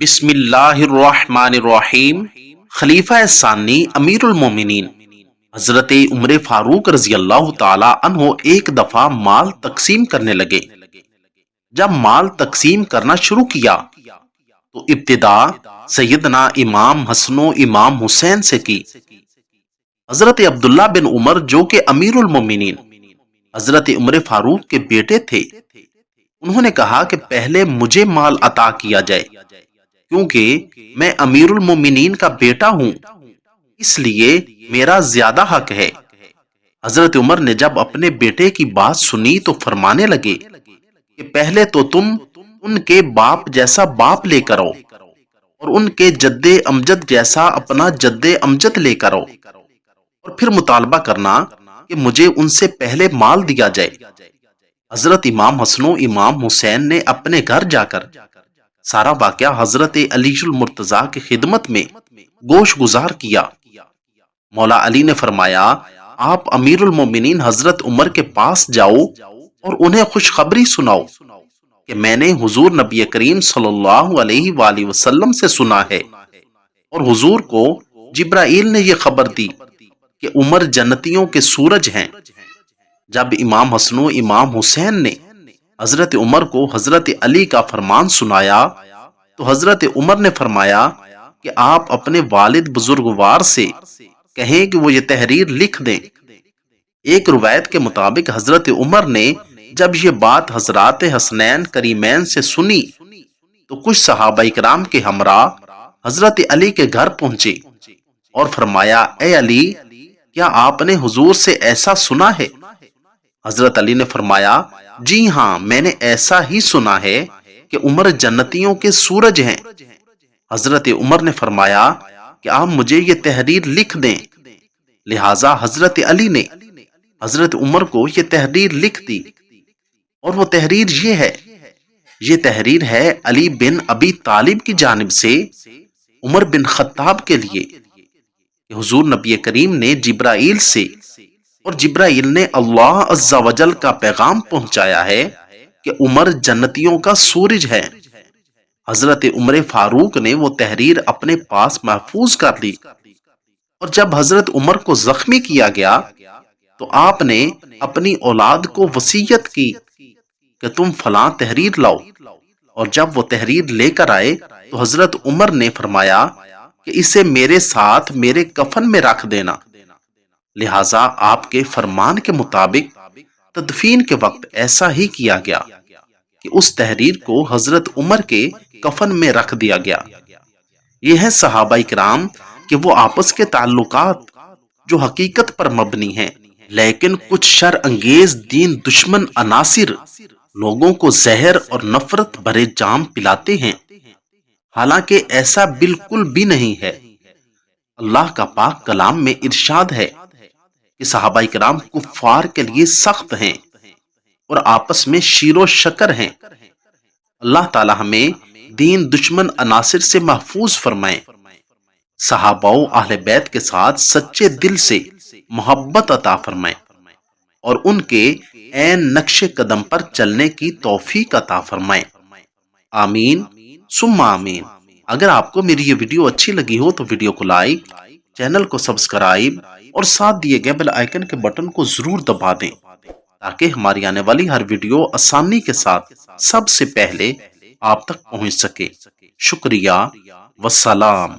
بسم اللہ الرحمن الرحیم۔ خلیفہ ثانی امیر المومنین حضرت عمر فاروق رضی اللہ تعالی عنہ ایک دفعہ مال تقسیم کرنے لگے۔ جب مال تقسیم کرنا شروع کیا تو ابتدا سیدنا امام حسن و امام حسین سے کی۔ حضرت عبداللہ بن عمر جو کہ امیر المومنین حضرت عمر فاروق کے بیٹے تھے، انہوں نے کہا کہ پہلے مجھے مال عطا کیا جائے، کیونکہ میں امیر المومنین کا بیٹا ہوں، اس لیے میرا زیادہ حق ہے۔ حضرت عمر نے جب اپنے بیٹے کی بات سنی تو فرمانے لگے کہ پہلے تو تم ان کے باپ جیسا باپ لے کر آؤ اور ان کے جد امجد جیسا اپنا جد امجد لے کر آؤ، اور پھر مطالبہ کرنا کہ مجھے ان سے پہلے مال دیا جائے۔ حضرت امام حسن و امام حسین نے اپنے گھر جا کر سارا واقعہ حضرت علی المرتضیٰ کی خدمت میں گوش گزار کیا۔ مولا علی نے فرمایا، آپ امیر المومنین حضرت عمر کے پاس جاؤ اور انہیں خوشخبری سناؤ کہ میں نے حضور نبی کریم صلی اللہ علیہ وآلہ وسلم سے سنا ہے، اور حضور کو جبرائیل نے یہ خبر دی کہ عمر جنتیوں کے سورج ہیں۔ جب امام حسن و امام حسین نے حضرت عمر کو حضرت علی کا فرمان سنایا تو حضرت عمر نے فرمایا کہ آپ اپنے والد بزرگوار سے کہیں کہ وہ یہ تحریر لکھ دیں۔ ایک روایت کے مطابق حضرت عمر نے جب یہ بات حضرات حسنین کریمین سے سنی تو کچھ صحابہ کرام کے ہمراہ حضرت علی کے گھر پہنچے اور فرمایا، اے علی، کیا آپ نے حضور سے ایسا سنا ہے؟ حضرت علی نے فرمایا، جی ہاں، میں نے ایسا ہی سنا ہے کہ عمر جنتیوں کے سورج ہیں۔ حضرت عمر نے فرمایا کہ آپ مجھے یہ تحریر لکھ دیں۔ لہٰذا حضرت علی نے حضرت عمر کو یہ تحریر لکھ دی، اور وہ تحریر یہ تحریر ہے علی بن ابی طالب کی جانب سے عمر بن خطاب کے لیے کہ حضور نبی کریم نے جبرائیل سے اور جبرائیل نے اللہ عز و جل کا پیغام پہنچایا ہے کہ عمر جنتیوں کا سورج ہے۔ حضرت عمر فاروق نے وہ تحریر اپنے پاس محفوظ کر لی، اور جب حضرت عمر کو زخمی کیا گیا تو آپ نے اپنی اولاد کو وصیت کی کہ تم فلاں تحریر لاؤ، اور جب وہ تحریر لے کر آئے تو حضرت عمر نے فرمایا کہ اسے میرے ساتھ میرے کفن میں رکھ دینا۔ لہٰذا آپ کے فرمان کے مطابق تدفین کے وقت ایسا ہی کیا گیا کہ اس تحریر کو حضرت عمر کے کفن میں رکھ دیا گیا۔ یہ ہے صحابہ کرام کہ وہ آپس کے تعلقات جو حقیقت پر مبنی ہیں، لیکن کچھ شر انگیز دین دشمن عناصر لوگوں کو زہر اور نفرت بھرے جام پلاتے ہیں، حالانکہ ایسا بالکل بھی نہیں ہے۔ اللہ کا پاک کلام میں ارشاد ہے کہ صحابہ کرام کفار کے لیے سخت ہیں اور آپس میں شیر و شکر ہیں۔ اللہ تعالی ہمیں دین دشمن عناصر سے محفوظ فرمائے، صحابہ و اہل بیت کے ساتھ سچے دل سے محبت عطا فرمائے، اور ان کے عین نقش قدم پر چلنے کی توفیق عطا فرمائے۔ آمین ثم آمین۔ اگر آپ کو میری یہ ویڈیو اچھی لگی ہو تو ویڈیو کو لائک، چینل کو سبسکرائب اور ساتھ دیے گئے بیل آئیکن کے بٹن کو ضرور دبا دیں تاکہ ہماری آنے والی ہر ویڈیو آسانی کے ساتھ سب سے پہلے آپ تک پہنچ سکے۔ شکریہ، والسلام۔